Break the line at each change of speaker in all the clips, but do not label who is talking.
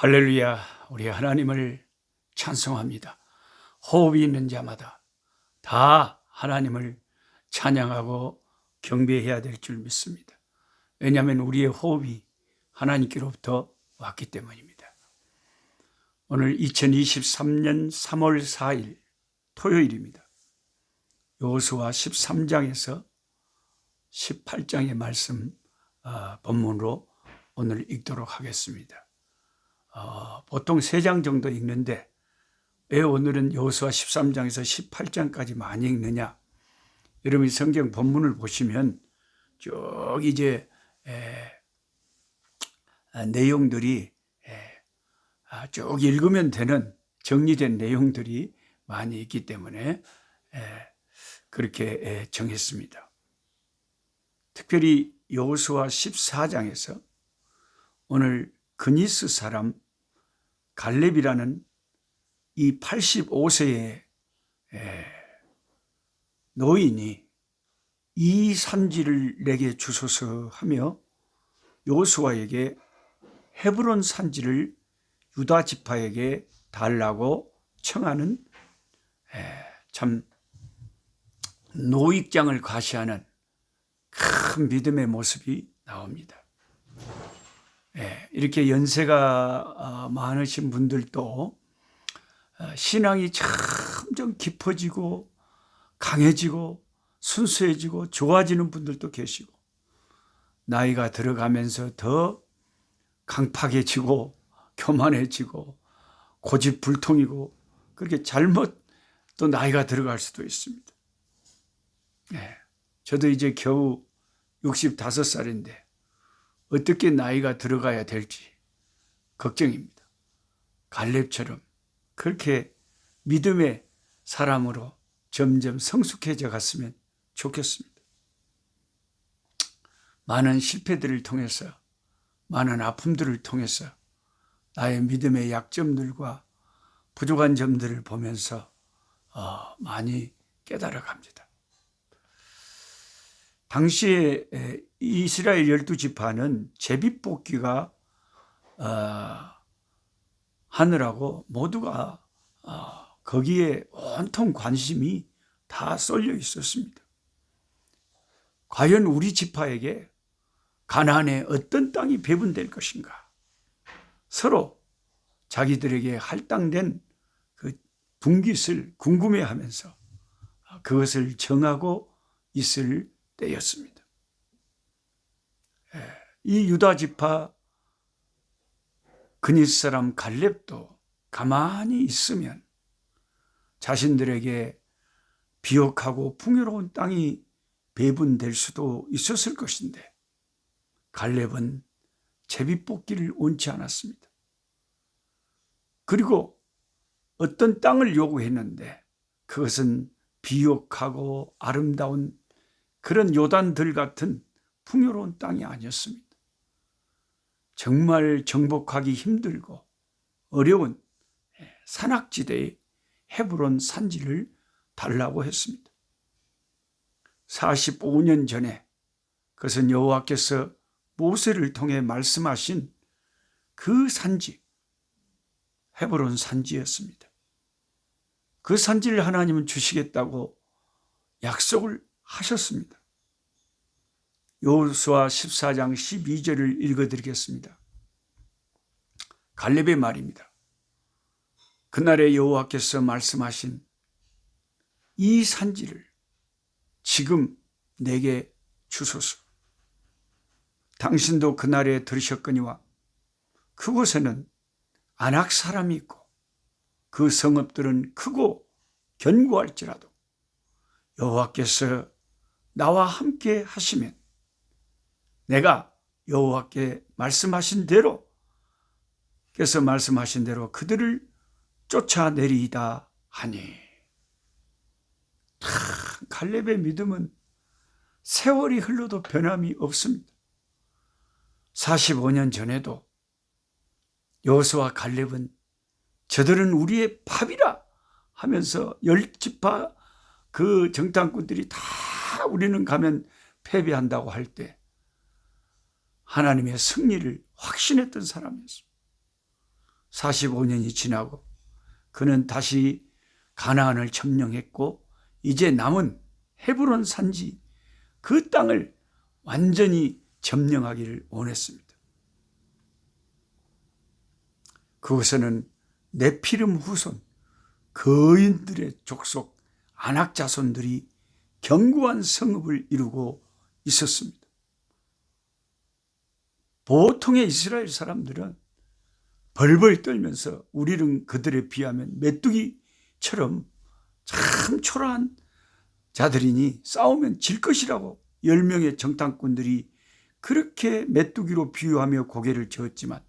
할렐루야, 우리 하나님을 찬송합니다. 호흡이 있는 자마다 다 하나님을 찬양하고 경배해야 될 줄 믿습니다. 왜냐하면 우리의 호흡이 하나님께로부터 왔기 때문입니다. 오늘 2023년 3월 4일 토요일입니다. 여호수아 13장에서 18장의 말씀 본문으로 오늘 읽도록 하겠습니다. 보통 3장 정도 읽는데 왜 오늘은 여호수아 13장에서 18장까지 많이 읽느냐? 여러분이 성경 본문을 보시면 쭉 이제 내용들이 쭉 읽으면 되는 정리된 내용들이 많이 있기 때문에 그렇게 정했습니다. 특별히 여호수아 14장에서 오늘 그니스 사람 갈렙이라는 이 85세의 노인이 이 산지를 내게 주소서 하며 여호수아에게 헤브론 산지를 유다 지파에게 달라고 청하는 참 노익장을 과시하는 큰 믿음의 모습이 나옵니다. 이렇게 연세가 많으신 분들도 신앙이 점점 깊어지고 강해지고 순수해지고 좋아지는 분들도 계시고, 나이가 들어가면서 더 강팍해지고 교만해지고 고집불통이고 그렇게 잘못 또 나이가 들어갈 수도 있습니다. 저도 이제 겨우 65살인데 어떻게 나이가 들어가야 될지 걱정입니다. 갈렙처럼 그렇게 믿음의 사람으로 점점 성숙해져 갔으면 좋겠습니다. 많은 실패들을 통해서, 많은 아픔들을 통해서 나의 믿음의 약점들과 부족한 점들을 보면서 많이 깨달아갑니다. 당시에 이스라엘 12지파는 제비뽑기가 하느라고 모두가 거기에 온통 관심이 다 쏠려 있었습니다. 과연 우리 지파에게 가나안에 어떤 땅이 배분될 것인가? 서로 자기들에게 할당된 그 분깃을 궁금해하면서 그것을 정하고 있을 때였습니다. 이 유다 지파 그니스 사람 갈렙도 가만히 있으면 자신들에게 비옥하고 풍요로운 땅이 배분될 수도 있었을 것인데 갈렙은 제비뽑기를 원치 않았습니다. 그리고 어떤 땅을 요구했는데 그것은 비옥하고 아름다운 그런 요단들 같은 풍요로운 땅이 아니었습니다. 정말 정복하기 힘들고 어려운 산악지대의 헤브론 산지를 달라고 했습니다. 45년 전에 그것은 여호와께서 모세를 통해 말씀하신 그 산지, 헤브론 산지였습니다. 그 산지를 하나님은 주시겠다고 약속을 하셨습니다. 여호수아 14장 12절을 읽어드리겠습니다. 갈렙의 말입니다. 그날에 여호와께서 말씀하신 이 산지를 지금 내게 주소서. 당신도 그날에 들으셨거니와 그곳에는 아낙 사람이 있고 그 성읍들은 크고 견고할지라도 여호와께서 나와 함께 하시면 내가 여호와께 말씀하신 대로 그들을 쫓아내리이다 하니. 갈렙의 믿음은 세월이 흘러도 변함이 없습니다. 45년 전에도 여호수아 갈렙은 저들은 우리의 밥이라 하면서 10지파 그 정탐꾼들이 다 우리는 가면 패배한다고 할 때 하나님의 승리를 확신했던 사람이었습니다. 45년이 지나고 그는 다시 가나안을 점령했고 이제 남은 헤브론 산지 그 땅을 완전히 점령하기를 원했습니다. 그곳에는 네피림 후손 거인들의 족속 아낙 자손들이 견고한 성읍을 이루고 있었습니다. 보통의 이스라엘 사람들은 벌벌 떨면서 우리는 그들에 비하면 메뚜기처럼 참 초라한 자들이니 싸우면 질 것이라고 10명의 정탐꾼들이 그렇게 메뚜기로 비유하며 고개를 저었지만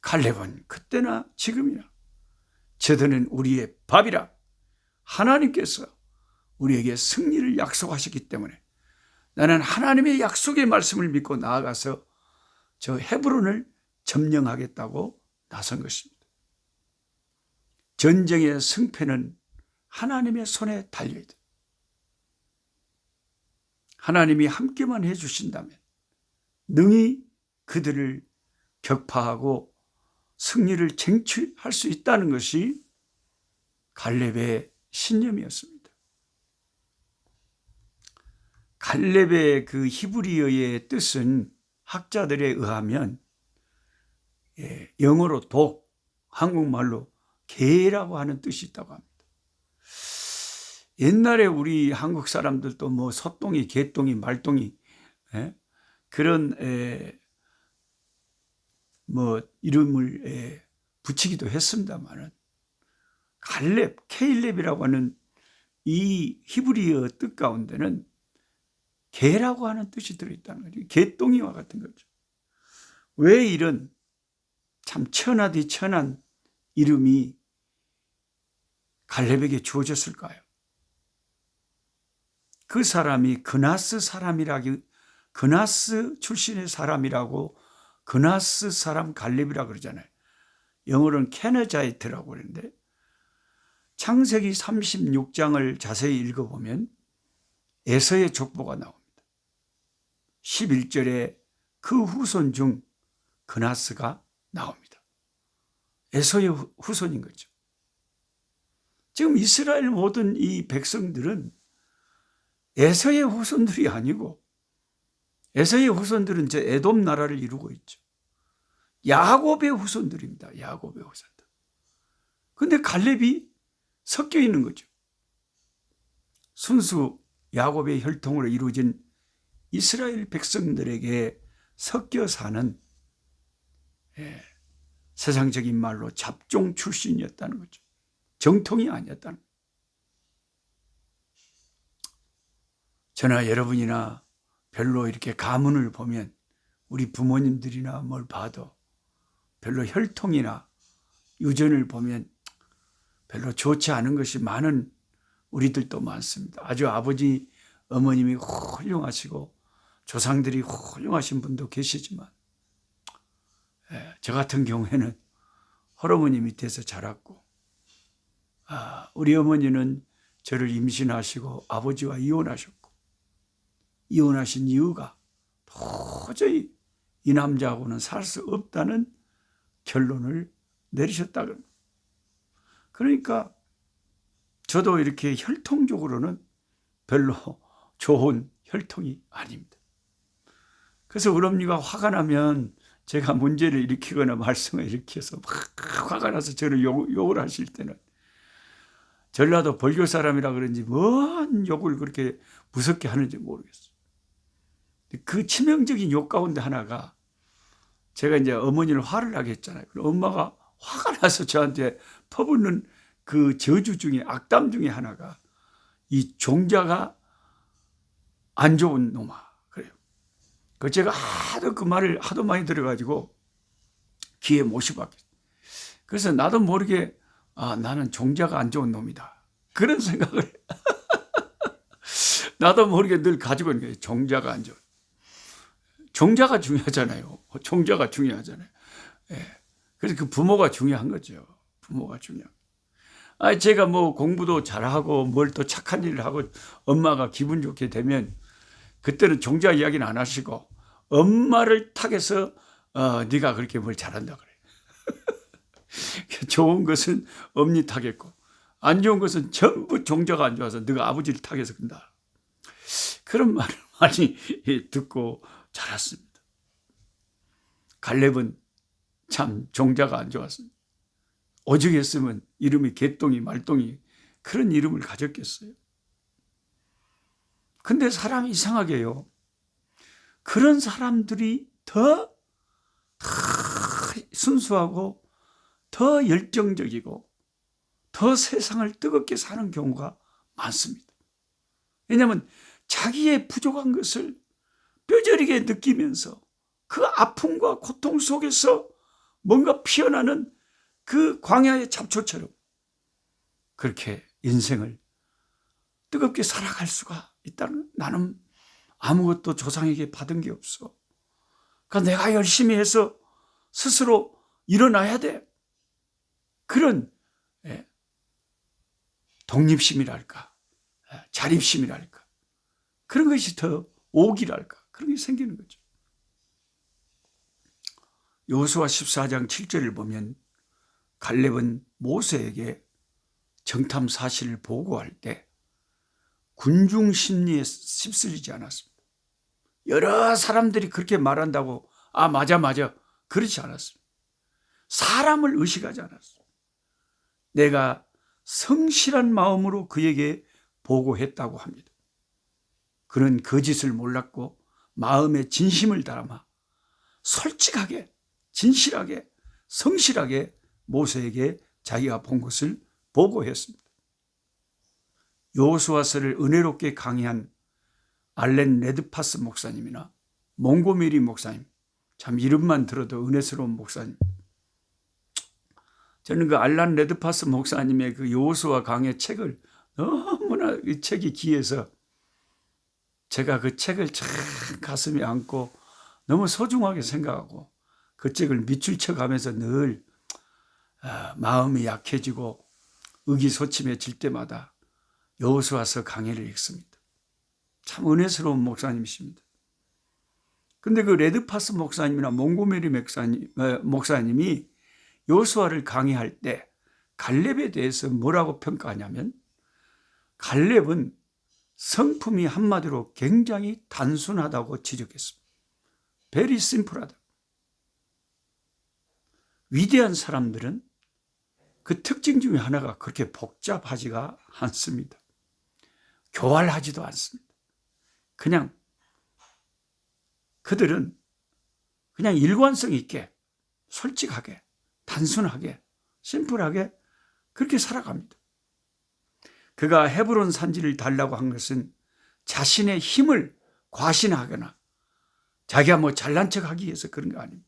갈렙은 그때나 지금이나 저들은 우리의 밥이라 하나님께서 우리에게 승리를 약속하셨기 때문에 나는 하나님의 약속의 말씀을 믿고 나아가서 저 헤브론을 점령하겠다고 나선 것입니다. 전쟁의 승패는 하나님의 손에 달려있다. 하나님이 함께만 해주신다면 능히 그들을 격파하고 승리를 쟁취할 수 있다는 것이 갈렙의 신념이었습니다. 갈렙의 그 히브리어의 뜻은 학자들에 의하면 영어로 독, 한국말로 개라고 하는 뜻이 있다고 합니다. 옛날에 우리 한국 사람들도 뭐 소똥이, 개똥이, 말똥이 그런 뭐 이름을 붙이기도 했습니다만은 갈렙, 케일렙이라고 하는 이 히브리어 뜻 가운데는 개라고 하는 뜻이 들어있다는 거죠. 개똥이와 같은 거죠. 왜 이런 참 천하디 천한 이름이 갈렙에게 주어졌을까요? 그 사람이 그나스 출신의 사람이라고 그나스 사람 갈렙이라고 그러잖아요. 영어로는 케너자이트라고 그러는데 창세기 36장을 자세히 읽어보면 에서의 족보가 나옵니다. 11절에 그 후손 중 그나스가 나옵니다. 에서의 후손인 거죠. 지금 이스라엘 모든 이 백성들은 에서의 후손들이 아니고 에서의 후손들은 저 에돔 나라를 이루고 있죠. 야곱의 후손들입니다. 야곱의 후손들. 그런데 갈렙이 섞여 있는 거죠. 순수 야곱의 혈통으로 이루어진 이스라엘 백성들에게 섞여 사는 세상적인 말로 잡종 출신이었다는 거죠. 정통이 아니었다는 거죠. 저나 여러분이나 별로 이렇게 가문을 보면 우리 부모님들이나 뭘 봐도 별로 혈통이나 유전을 보면 별로 좋지 않은 것이 많은 우리들도 많습니다. 아주 아버지, 어머님이 훌륭하시고 조상들이 훌륭하신 분도 계시지만 저 같은 경우에는 할어머니 밑에서 자랐고 우리 어머니는 저를 임신하시고 아버지와 이혼하셨고 이혼하신 이유가 도저히 이 남자하고는 살 수 없다는 결론을 내리셨다. 그러니까 저도 이렇게 혈통적으로는 별로 좋은 혈통이 아닙니다. 그래서 우리 어머니가 화가 나면 제가 문제를 일으키거나 말썽을 일으켜서 막 화가 나서 저를 욕을 하실 때는 전라도 벌교 사람이라 그런지 뭔 욕을 그렇게 무섭게 하는지 모르겠어요. 그 치명적인 욕 가운데 하나가 제가 이제 어머니를 화를 나게 했잖아요. 엄마가 화가 나서 저한테 퍼붓는 그 저주 중에 악담 중에 하나가 이 종자가 안 좋은 놈아 그래요. 그 제가 하도 그 말을 하도 많이 들어가지고 귀에 못이 박혔어요. 그래서 나도 모르게 나는 종자가 안 좋은 놈이다 그런 생각을 나도 모르게 늘 가지고 있는 거예요. 종자가 안 좋은. 종자가 중요하잖아요. 종자가 중요하잖아요. 그래서 그 부모가 중요한 거죠. 부모가 중요한. 제가 뭐 공부도 잘하고 뭘 또 착한 일을 하고 엄마가 기분 좋게 되면 그때는 종자 이야기는 안 하시고 엄마를 탓해서 네가 그렇게 뭘 잘한다 그래. 좋은 것은 엄니 타겠고 안 좋은 것은 전부 종자가 안 좋아서 너가 아버지를 타겠어 근다. 그런 말을 많이 듣고 자랐습니다. 갈렙은 참 종자가 안 좋았습니다. 오죽했으면 이름이 개똥이 말똥이 그런 이름을 가졌겠어요. 근데 사람이 이상하게요. 그런 사람들이 더 순수하고 더 열정적이고 더 세상을 뜨겁게 사는 경우가 많습니다. 왜냐하면 자기의 부족한 것을 뼈저리게 느끼면서 그 아픔과 고통 속에서 뭔가 피어나는 그 광야의 잡초처럼 그렇게 인생을 뜨겁게 살아갈 수가 있다는, 나는 아무것도 조상에게 받은 게 없어. 그러니까 내가 열심히 해서 스스로 일어나야 돼. 그런 독립심이랄까, 자립심이랄까, 그런 것이 더 오기랄까, 그런 게 생기는 거죠. 여호수아 14장 7절을 보면 갈렙은 모세에게 정탐 사실을 보고할 때 군중 심리에 휩쓸리지 않았습니다. 여러 사람들이 그렇게 말한다고 맞아 그렇지 않았습니다. 사람을 의식하지 않았습니다. 내가 성실한 마음으로 그에게 보고했다고 합니다. 그는 거짓을 몰랐고 마음에 진심을 담아 솔직하게, 진실하게, 성실하게 모세에게 자기가 본 것을 보고했습니다. 여호수아서를 은혜롭게 강의한 알렌 레드파스 목사님이나 몽고메리 목사님, 참 이름만 들어도 은혜스러운 목사님. 저는 그 알렌 레드파스 목사님의 그 여호수아 강의 책을 너무나 이 책이 귀해서 제가 그 책을 참 가슴에 안고 너무 소중하게 생각하고 그 책을 밑줄 쳐가면서 늘 마음이 약해지고 의기소침해질 때마다 여호수아서 강의를 읽습니다. 참 은혜스러운 목사님이십니다. 근데 그 레드파스 목사님이나 몽고메리 목사님이 여호수아를 강의할 때 갈렙에 대해서 뭐라고 평가하냐면 갈렙은 성품이 한마디로 굉장히 단순하다고 지적했습니다. Very simple하다. 위대한 사람들은 그 특징 중에 하나가 그렇게 복잡하지가 않습니다. 교활하지도 않습니다. 그냥 그들은 그냥 일관성 있게 솔직하게 단순하게 심플하게 그렇게 살아갑니다. 그가 헤브론 산지를 달라고 한 것은 자신의 힘을 과신하거나 자기가 뭐 잘난 척하기 위해서 그런 거 아닙니다.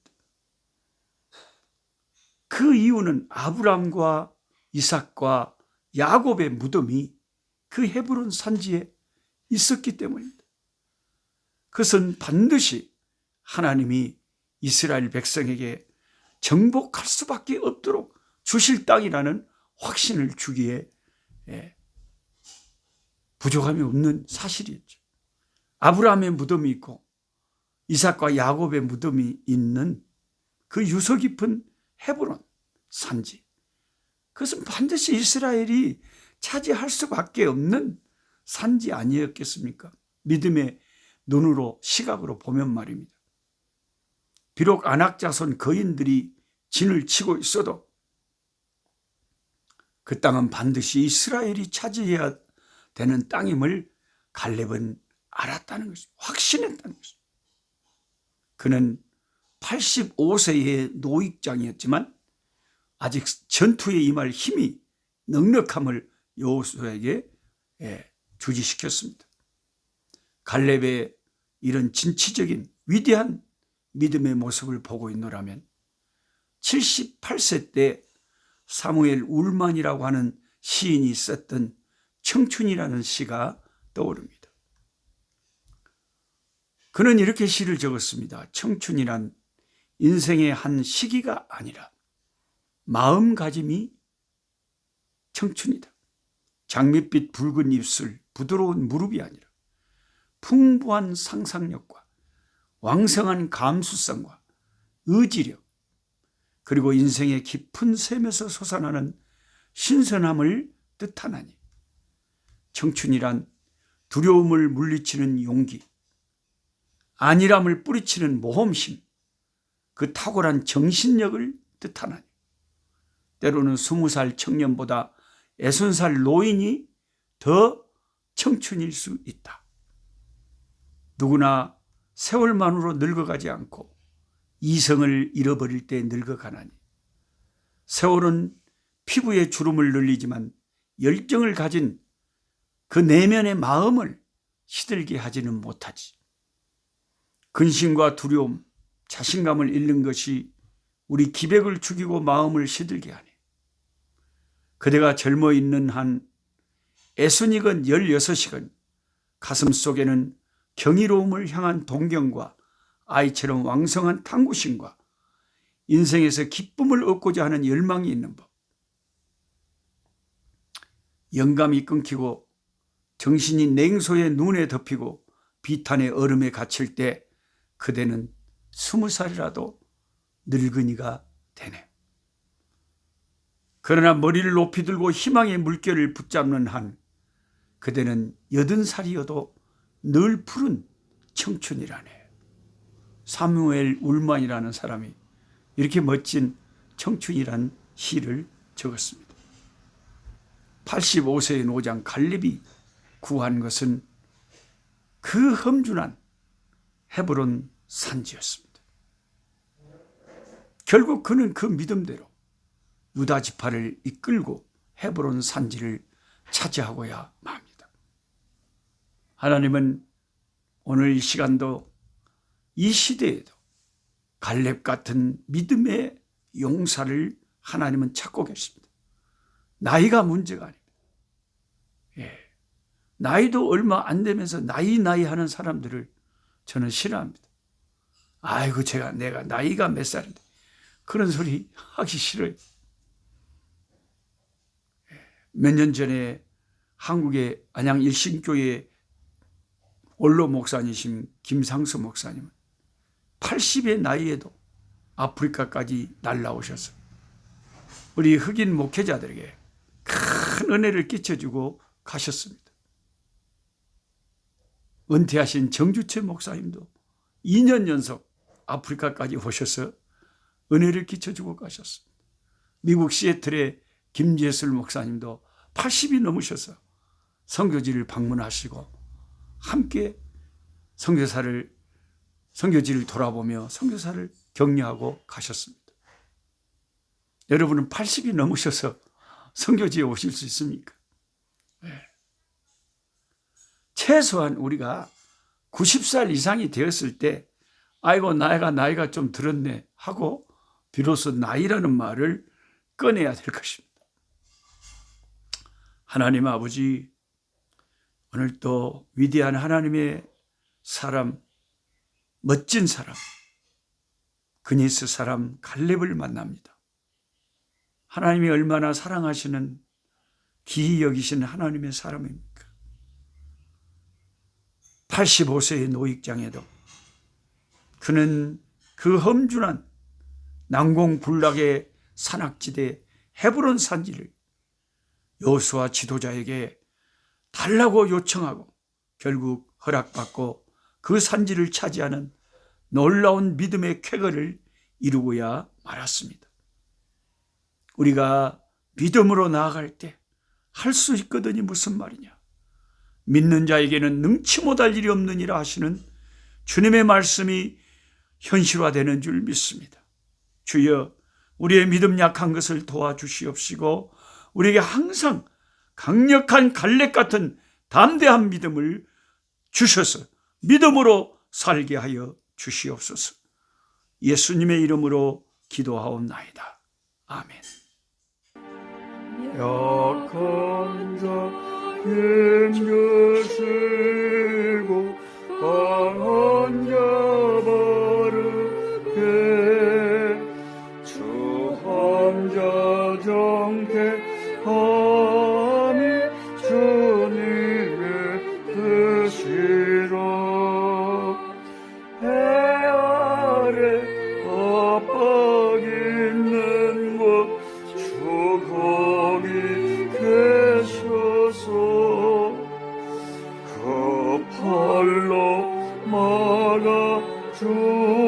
그 이유는 아브람과 이삭과 야곱의 무덤이 그 헤브론 산지에 있었기 때문입니다. 그것은 반드시 하나님이 이스라엘 백성에게 정복할 수밖에 없도록 주실 땅이라는 확신을 주기에 부족함이 없는 사실이었죠. 아브라함의 무덤이 있고 이삭과 야곱의 무덤이 있는 그 유서 깊은 헤브론 산지, 그것은 반드시 이스라엘이 차지할 수밖에 없는 산지 아니었겠습니까? 믿음의 눈으로 시각으로 보면 말입니다. 비록 안악자손 거인들이 진을 치고 있어도 그 땅은 반드시 이스라엘이 차지해야 되는 땅임을 갈렙은 알았다는 것입니다. 확신했다는 것입니다. 그는 85세의 노익장이었지만 아직 전투에 임할 힘이 넉넉함을 여호수아에게 주지시켰습니다. 갈렙의 이런 진취적인 위대한 믿음의 모습을 보고 있노라면 78세 때 사무엘 울만이라고 하는 시인이 썼던 청춘이라는 시가 떠오릅니다. 그는 이렇게 시를 적었습니다. 청춘이란 인생의 한 시기가 아니라 마음가짐이 청춘이다. 장밋빛 붉은 입술, 부드러운 무릎이 아니라 풍부한 상상력과 왕성한 감수성과 의지력, 그리고 인생의 깊은 샘에서 솟아나는 신선함을 뜻하나니, 청춘이란 두려움을 물리치는 용기, 안일함을 뿌리치는 모험심, 그 탁월한 정신력을 뜻하나니, 때로는 20살 청년보다 60살 노인이 더 청춘일 수 있다. 누구나 세월만으로 늙어가지 않고 이성을 잃어버릴 때 늙어가나니, 세월은 피부에 주름을 늘리지만 열정을 가진 그 내면의 마음을 시들게 하지는 못하지. 근심과 두려움, 자신감을 잃는 것이 우리 기백을 죽이고 마음을 시들게 하네. 그대가 젊어 있는 한 애순이건 16이건 가슴 속에는 경이로움을 향한 동경과 아이처럼 왕성한 탐구심과 인생에서 기쁨을 얻고자 하는 열망이 있는 법. 영감이 끊기고 정신이 냉소의 눈에 덮이고 비탄의 얼음에 갇힐 때 그대는 20살이라도 늙은이가 되네. 그러나 머리를 높이 들고 희망의 물결을 붙잡는 한 그대는 80살이어도 늘 푸른 청춘이라네. 사무엘 울만이라는 사람이 이렇게 멋진 청춘이란 시를 적었습니다. 85세의 노장 갈렙이 구한 것은 그 험준한 헤브론 산지였습니다. 결국 그는 그 믿음대로 유다 지파를 이끌고 헤브론 산지를 차지하고야 맙니다. 하나님은 오늘 이 시간도 이 시대에도 갈렙 같은 믿음의 용사를 하나님은 찾고 계십니다. 나이가 문제가 아닙니다. 나이도 얼마 안 되면서 나이 하는 사람들을 저는 싫어합니다. 아이고 내가 나이가 몇 살인데 그런 소리 하기 싫어요. 몇 년 전에 한국의 안양 일신교회 원로 목사님이신 김상수 목사님은 80의 나이에도 아프리카까지 날라오셔서 우리 흑인 목회자들에게 큰 은혜를 끼쳐주고 가셨습니다. 은퇴하신 정주채 목사님도 2년 연속 아프리카까지 오셔서 은혜를 끼쳐주고 가셨습니다. 미국 시애틀의 김재술 목사님도 80이 넘으셔서 선교지를 방문하시고 함께 선교지를 돌아보며 선교사를 격려하고 가셨습니다. 여러분은 80이 넘으셔서 선교지에 오실 수 있습니까? 네. 최소한 우리가 90살 이상이 되었을 때 아이고 나이가 좀 들었네 하고 비로소 나이라는 말을 꺼내야 될 것입니다. 하나님 아버지, 오늘 또 위대한 하나님의 사람, 멋진 사람, 그니스 사람 갈렙을 만납니다. 하나님이 얼마나 사랑하시는 귀히 여기시는 하나님의 사람입니까? 85세의 노익장에도 그는 그 험준한 난공불락의 산악지대 헤브론 산지를 여호수아 지도자에게 달라고 요청하고 결국 허락받고 그 산지를 차지하는 놀라운 믿음의 쾌거를 이루고야 말았습니다. 우리가 믿음으로 나아갈 때 할 수 있거든이 무슨 말이냐. 믿는 자에게는 능치 못할 일이 없느니라 하시는 주님의 말씀이 현실화되는 줄 믿습니다. 주여, 우리의 믿음 약한 것을 도와주시옵시고 우리에게 항상 강력한 갈렙 같은 담대한 믿음을 주셔서 믿음으로 살게 하여 주시옵소서. 예수님의 이름으로 기도하옵나이다. 아멘.
약한 자 힘주시고 강한 자 바르게 주함자 정택함이 주님의 뜻이라. 해 아래 압박 있는 주님의